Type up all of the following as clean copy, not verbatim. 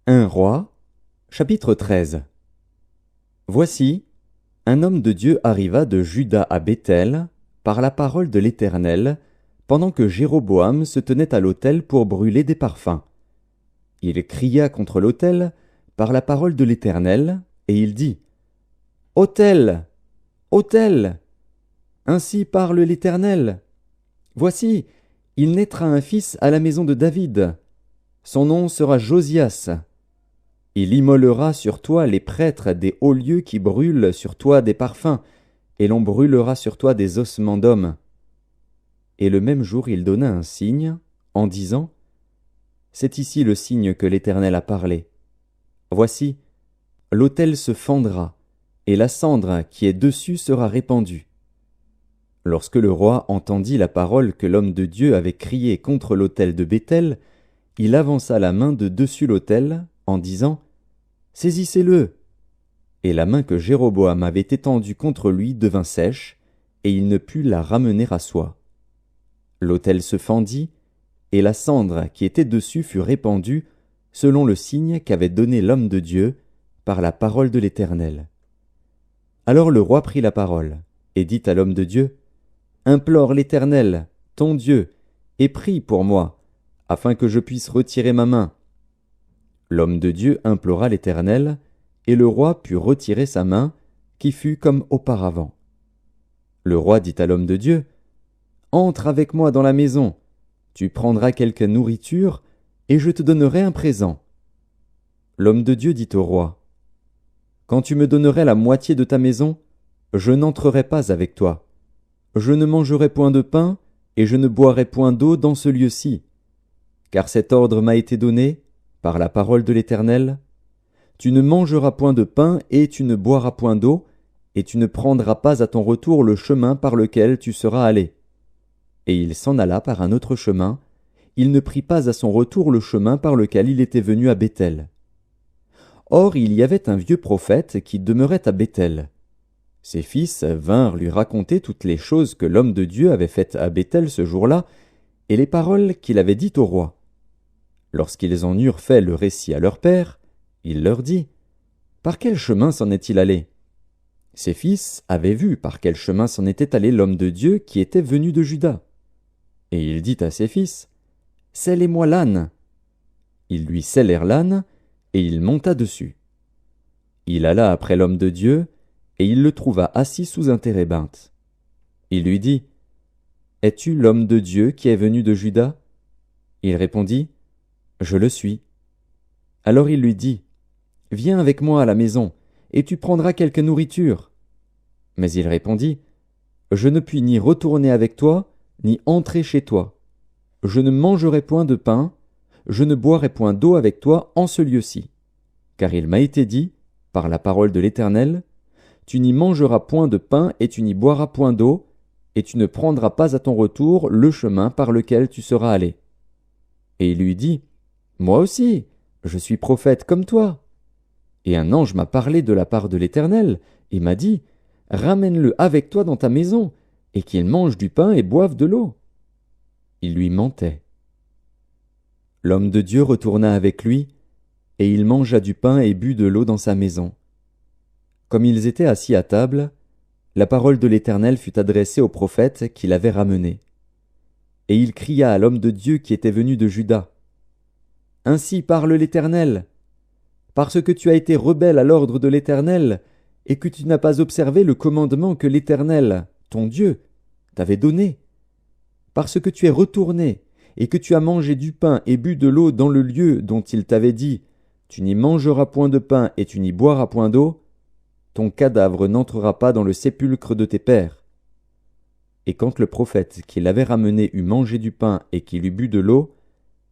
1 Roi, chapitre 13. Voici, un homme de Dieu arriva de Juda à Béthel, par la parole de l'Éternel, pendant que Jéroboam se tenait à l'autel pour brûler des parfums. Il cria contre l'autel par la parole de l'Éternel, et il dit : Autel, autel, ainsi parle l'Éternel. Voici, il naîtra un fils à la maison de David. Son nom sera Josias. Il immolera sur toi les prêtres des hauts lieux qui brûlent sur toi des parfums, et l'on brûlera sur toi des ossements d'hommes. Et le même jour il donna un signe, en disant : C'est ici le signe que l'Éternel a parlé. Voici, l'autel se fendra, et la cendre qui est dessus sera répandue. Lorsque le roi entendit la parole que l'homme de Dieu avait criée contre l'autel de Béthel, il avança la main de dessus l'autel, en disant : Saisissez-le. Et la main que Jéroboam avait étendue contre lui devint sèche, et il ne put la ramener à soi. L'autel se fendit, et la cendre qui était dessus fut répandue, selon le signe qu'avait donné l'homme de Dieu, par la parole de l'Éternel. Alors le roi prit la parole, et dit à l'homme de Dieu : Implore l'Éternel, ton Dieu, et prie pour moi, afin que je puisse retirer ma main. L'homme de Dieu implora l'Éternel, et le roi put retirer sa main, qui fut comme auparavant. Le roi dit à l'homme de Dieu : Entre avec moi dans la maison, tu prendras quelque nourriture, et je te donnerai un présent. L'homme de Dieu dit au roi : Quand tu me donnerais la moitié de ta maison, je n'entrerai pas avec toi. Je ne mangerai point de pain, et je ne boirai point d'eau dans ce lieu-ci. Car cet ordre m'a été donné, par la parole de l'Éternel : Tu ne mangeras point de pain et tu ne boiras point d'eau, et tu ne prendras pas à ton retour le chemin par lequel tu seras allé. Et il s'en alla par un autre chemin, il ne prit pas à son retour le chemin par lequel il était venu à Béthel. Or il y avait un vieux prophète qui demeurait à Béthel. Ses fils vinrent lui raconter toutes les choses que l'homme de Dieu avait faites à Béthel ce jour-là, et les paroles qu'il avait dites au roi. Lorsqu'ils en eurent fait le récit à leur père, il leur dit : Par quel chemin s'en est-il allé ? Ses fils avaient vu par quel chemin s'en était allé l'homme de Dieu qui était venu de Juda. Et il dit à ses fils : Sellez-moi l'âne. Ils lui sellèrent l'âne, et il monta dessus. Il alla après l'homme de Dieu, et il le trouva assis sous un térébinthe. Il lui dit : Es-tu l'homme de Dieu qui est venu de Juda ? Il répondit : Je le suis. Alors il lui dit : Viens avec moi à la maison, et tu prendras quelque nourriture. Mais il répondit : Je ne puis ni retourner avec toi, ni entrer chez toi. Je ne mangerai point de pain, je ne boirai point d'eau avec toi en ce lieu-ci. Car il m'a été dit, par la parole de l'Éternel : Tu n'y mangeras point de pain et tu n'y boiras point d'eau, et tu ne prendras pas à ton retour le chemin par lequel tu seras allé. Et il lui dit : Moi aussi, je suis prophète comme toi. Et un ange m'a parlé de la part de l'Éternel, et m'a dit : Ramène-le avec toi dans ta maison, et qu'il mange du pain et boive de l'eau. Il lui mentait. L'homme de Dieu retourna avec lui, et il mangea du pain et but de l'eau dans sa maison. Comme ils étaient assis à table, la parole de l'Éternel fut adressée au prophète qui l'avait ramené. Et il cria à l'homme de Dieu qui était venu de Juda : Ainsi parle l'Éternel. Parce que tu as été rebelle à l'ordre de l'Éternel, et que tu n'as pas observé le commandement que l'Éternel, ton Dieu, t'avait donné, parce que tu es retourné, et que tu as mangé du pain et bu de l'eau dans le lieu dont il t'avait dit : Tu n'y mangeras point de pain et tu n'y boiras point d'eau, ton cadavre n'entrera pas dans le sépulcre de tes pères. Et quand le prophète qui l'avait ramené eut mangé du pain et qu'il eut bu de l'eau,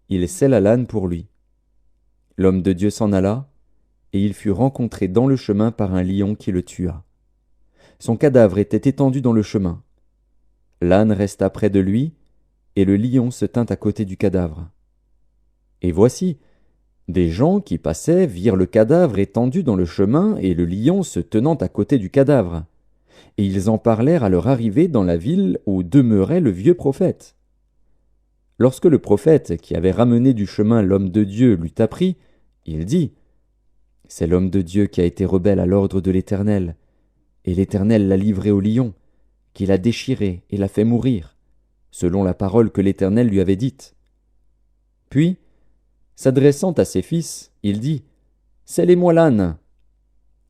il sella l'âne pour lui. L'homme de Dieu s'en alla, et il fut rencontré dans le chemin par un lion qui le tua. Son cadavre était étendu dans le chemin. L'âne resta près de lui, et le lion se tint à côté du cadavre. Et voici, des gens qui passaient virent le cadavre étendu dans le chemin et le lion se tenant à côté du cadavre. Et ils en parlèrent à leur arrivée dans la ville où demeurait le vieux prophète. Lorsque le prophète qui avait ramené du chemin l'homme de Dieu l'eut appris, Il dit, « C'est l'homme de Dieu qui a été rebelle à l'ordre de l'Éternel, et l'Éternel l'a livré au lion, qui l'a déchiré et l'a fait mourir, selon la parole que l'Éternel lui avait dite. » Puis, s'adressant à ses fils, il dit, « Scellez-moi l'âne. »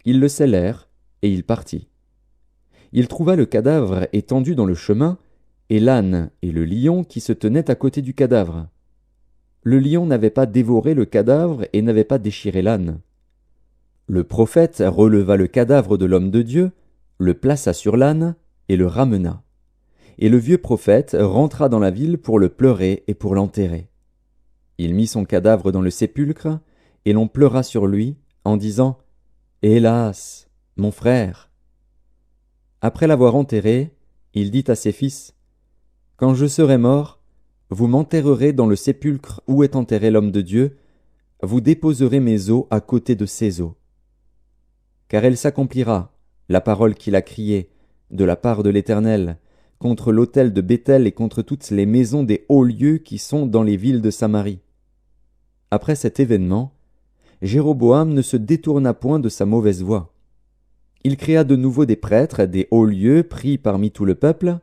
Ils le scellèrent, et il partit. Il trouva le cadavre étendu dans le chemin, et l'âne et le lion qui se tenaient à côté du cadavre. Le lion n'avait pas dévoré le cadavre et n'avait pas déchiré l'âne. Le prophète releva le cadavre de l'homme de Dieu, le plaça sur l'âne et le ramena. Et le vieux prophète rentra dans la ville pour le pleurer et pour l'enterrer. Il mit son cadavre dans le sépulcre, et l'on pleura sur lui, en disant « Hélas, mon frère !» Après l'avoir enterré, il dit à ses fils « Quand je serai mort, vous m'enterrerez dans le sépulcre où est enterré l'homme de Dieu, vous déposerez mes os à côté de ses os. Car elle s'accomplira, la parole qu'il a criée, de la part de l'Éternel, contre l'autel de Béthel et contre toutes les maisons des hauts lieux qui sont dans les villes de Samarie. » Après cet événement, Jéroboam ne se détourna point de sa mauvaise voie. Il créa de nouveau des prêtres des hauts lieux pris parmi tout le peuple.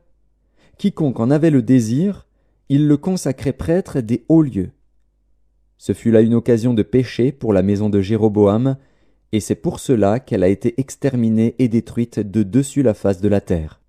Quiconque en avait le désir, il le consacrait prêtre des hauts lieux. Ce fut là une occasion de péché pour la maison de Jéroboam, et c'est pour cela qu'elle a été exterminée et détruite de dessus la face de la terre.